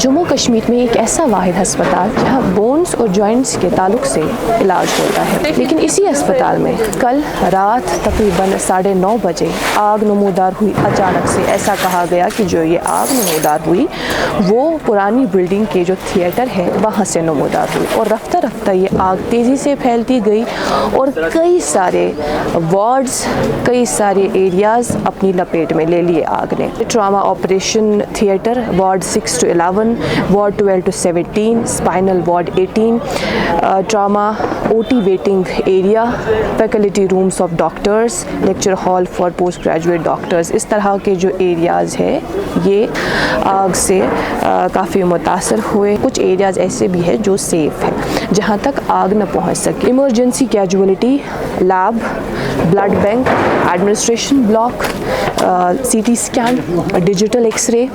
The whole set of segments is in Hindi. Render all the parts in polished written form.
जम्मू कश्मीर में एक ऐसा वाहिद अस्पताल जहां बोन्स और जॉइंट्स के ताल्लुक से इलाज होता है, लेकिन इसी अस्पताल में कल रात तकरीबन 9:30 बजे आग नमूदार हुई। अचानक से ऐसा कहा गया कि जो ये आग नमूदार हुई वो पुरानी बिल्डिंग के जो थिएटर है वहाँ से नमूदार हुई और रफ्ता रफ्ता ये आग तेज़ी से फैलती गई और कई सारे वार्ड्स, कई सारे एरियाज़ अपनी लपेट में ले लिए आग ने। Trauma operation theatre ward 6 to 11, ward 12 to 17, spinal ward 18, trauma OT waiting area, faculty rooms of doctors, lecture hall for post graduate doctors, इस तरह के जो एरियाज़ है ये आग से काफ़ी मुतासर हुए। कुछ एरियाज़ ऐसे भी है जो सेफ़ है जहाँ तक आग न पहुँच सके। Emergency casualty, lab, blood bank, administration block, CT scan, digital x-ray,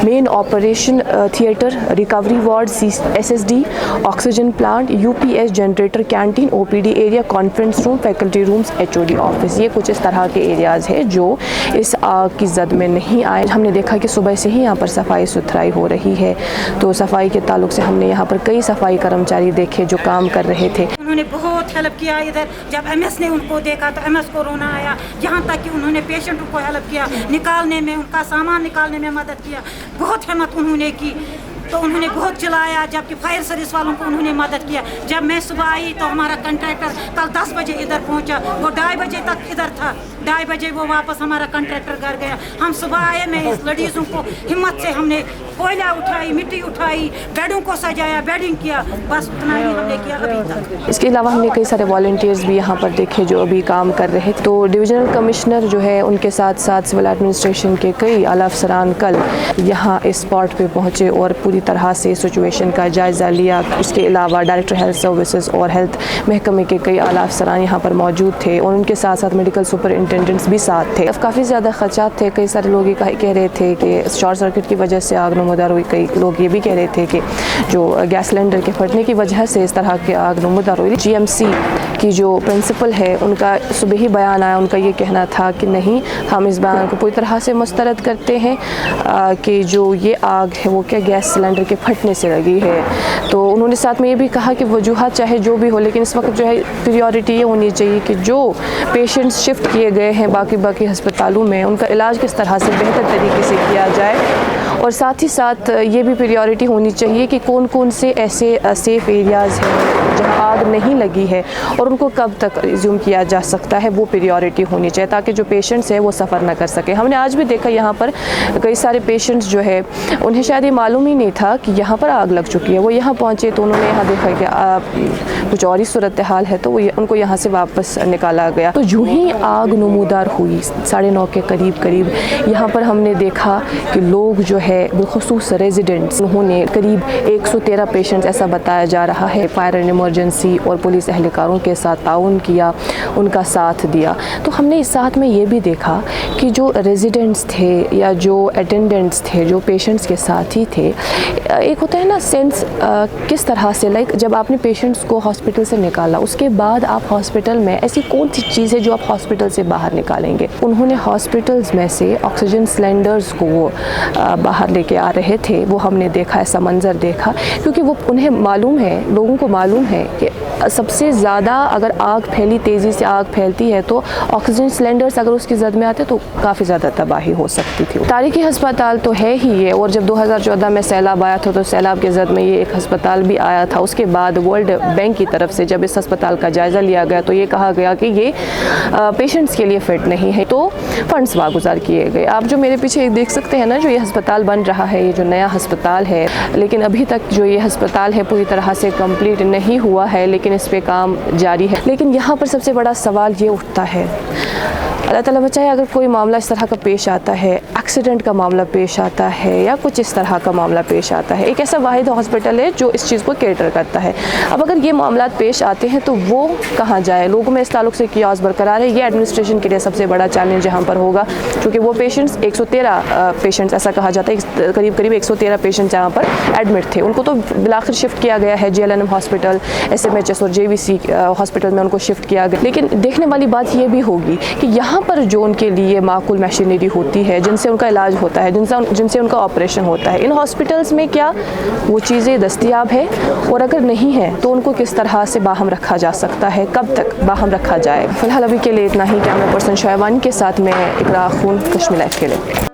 main operation theatre, recovery ward, SSD, oxygen plant, UPS generator, canteen, OPD area, conference room, faculty rooms, HOD office, ये कुछ इस तरह के एरियाज़ है जो इस आग की जद में नहीं आए। हमने देखा कि सुबह से ही यहाँ पर सफाई सुथराई हो रही है, तो सफाई के ताल्लुक से हमने यहाँ पर कई सफाई कर्मचारी देखे जो काम कर रहे थे। उन्होंने बहुत हेल्प किया। इधर जब MS ने उनको देखा तो MS को रोना आया, यहाँ तक कि उन्होंने पेशेंट को हेल्प किया, निकालने में, उनका सामान निकालने में मदद किया। बहुत हिम्मत उन्होंने की, तो उन्होंने बहुत चिल्लाया, जबकि फायर सर्विस वालों को उन्होंने मदद किया। जब मैं सुबह आई तो हमारा कंट्रैक्टर कल 10 बजे इधर पहुंचा, वो 2:30 बजे तक इधर था। 2:30 बजे वो वापस हमारा कंट्रैक्टर घर गया। हम सुबह आए, मैं इस लेडीज़ों को हिम्मत से हमने कोयला उठाई, मिट्टी उठाई, बेडों को सजाया, बेडिंग किया, बस उतना ही हमने किया अभी तक। इसके अलावा हमने कई सारे वॉलंटियर्स भी यहाँ पर देखे जो अभी काम कर रहे। तो डिविजनल कमिश्नर जो है उनके साथ साथ सिविल एडमिनिस्ट्रेशन के कई आला अफसरान कल यहाँ इस स्पॉट पे पहुँचे और पूरी तरह से सिचुएशन का जायज़ा लिया। उसके अलावा डायरेक्टर हेल्थ सर्विसेज और हेल्थ महकमे के कई आला अफसरान यहाँ पर मौजूद थे और उनके साथ साथ मेडिकल सुपरिटेंडेंट्स भी साथ थे। काफ़ी ज़्यादा खदशात थे। कई सारे लोग ये कह रहे थे कि शॉर्ट सर्किट की वजह से आग नमूदार हुई। कई लोग ये भी कह रहे थे कि जो गैस सिलेंडर के फटने की वजह से इस तरह की आग नमूदार हुई। GMC की जो प्रिंसिपल है उनका सुबह ही बयान आया, उनका ये कहना था कि नहीं, हम इस बयान को पूरी तरह से मुस्तरद करते हैं कि जो ये आग है वो क्या गैस सिलेंडर के फटने से लगी है। तो उन्होंने साथ में ये भी कहा कि वजूहत चाहे जो भी हो, लेकिन इस वक्त जो है प्रायोरिटी ये होनी चाहिए कि जो पेशेंट्स शिफ्ट किए गए हैं बाकी अस्पतालों में उनका इलाज किस तरह से बेहतर तरीके से किया जाए और साथ ही साथ ये भी प्रायोरिटी होनी चाहिए कि कौन कौन से ऐसे सेफ़ एरियाज़ हैं जहां आग नहीं लगी है और उनको कब तक रिज्यूम किया जा सकता है, वो प्रायोरिटी होनी चाहिए ताकि जो पेशेंट्स हैं वो सफ़र ना कर सकें। हमने आज भी देखा यहाँ पर कई सारे पेशेंट्स जो है उन्हें शायद ये मालूम ही नहीं था कि यहाँ पर आग लग चुकी है। वो यहाँ पहुँचे तो उन्होंने यहाँ देखा कि कुछ और ही सूरत हाल है, तो वो उनको यहाँ से वापस निकाला गया। तो यूँ ही आग नमूदार हुई 9:30 के करीब यहाँ पर हमने देखा कि लोग जो है बिलखुसूस रेजिडेंट्स, उन्होंने करीब 113 पेशेंट्स ऐसा बताया जा रहा है फायर एंड इमरजेंसी और पुलिस एहलकारों के साथ ताउन किया, उनका साथ दिया। तो हमने इस साथ में ये भी देखा कि जो रेजिडेंट्स थे या जो अटेंडेंट्स थे जो पेशेंट्स के साथ ही थे, एक होता है ना सेंस किस तरह से, लाइक जब आपने पेशेंट्स को हॉस्पिटल से निकाला उसके बाद आप हॉस्पिटल में ऐसी कौन सी चीज़ है जो आप हॉस्पिटल से बाहर निकालेंगे। उन्होंने हॉस्पिटल्स में से ऑक्सीजन सिलेंडर्स को वो बाहर लेके आ रहे थे, वो हमने देखा, ऐसा मंजर देखा, क्योंकि वो उन्हें मालूम है, लोगों को मालूम है कि सबसे ज़्यादा अगर आग फैली, तेज़ी से आग फैलती है तो ऑक्सीजन सिलेंडर्स अगर उसकी जद में आते तो काफ़ी ज़्यादा तबाही हो सकती थी। तारीखी अस्पताल तो है ही ये, और जब 2014 में सैलाब आया था तो सैलाब के जद में ये एक अस्पताल भी आया था। उसके बाद वर्ल्ड बैंक की तरफ से जब इस अस्पताल का जायज़ा लिया गया तो ये कहा गया कि ये पेशेंट्स के लिए फ़िट नहीं है, तो फंड्स वागुजार किए गए। आप जो मेरे पीछे देख सकते हैं ना, जो ये अस्पताल बन रहा है, ये जो नया अस्पताल है, लेकिन अभी तक जो ये अस्पताल है पूरी तरह से कंप्लीट नहीं हुआ है, लेकिन इस पे काम जारी है। लेकिन यहाँ पर सबसे बड़ा सवाल ये उठता है, अल्लाह ताला बचाए, अगर कोई मामला इस तरह का पेश आता है, एक्सीडेंट का मामला पेश आता है या कुछ इस तरह का मामला पेश आता है, एक ऐसा वाहिद हॉस्पिटल है जो इस चीज़ को कैटर करता है। अब अगर ये मामला पेश आते हैं तो वो कहाँ जाए, लोगों में इस ताल्लुक से कियास बरकरार है। ये एडमिनिस्ट्रेशन के लिए सबसे बड़ा चैलेंज यहाँ पर होगा, क्योंकि वो पेशेंट्स 113 पेशेंट्स ऐसा कहा जाता है, करीब 113 पेशेंट्स यहाँ पर एडमिट थे, उनको तो बिलाखिर शिफ्ट किया गया है JLNM हॉस्पिटल, SMHS और JVC हॉस्पिटल में उनको शिफ्ट किया गया। लेकिन देखने वाली बात ये भी होगी कि यहाँ यहाँ पर जो उनके लिए माकूल मशीनरी होती है, जिनसे उनका इलाज होता है, जिनसे उनका ऑपरेशन होता है, इन हॉस्पिटल्स में क्या वो चीज़ें दस्तयाब है, और अगर नहीं है तो उनको किस तरह से बाहम रखा जा सकता है, कब तक बाहम रखा जाए। फ़िलहाल अभी के लिए इतना ही। कैमरा पर्सन शोएब वानी के साथ मैं इकरा खून, कश्मीर लाइव के लिए।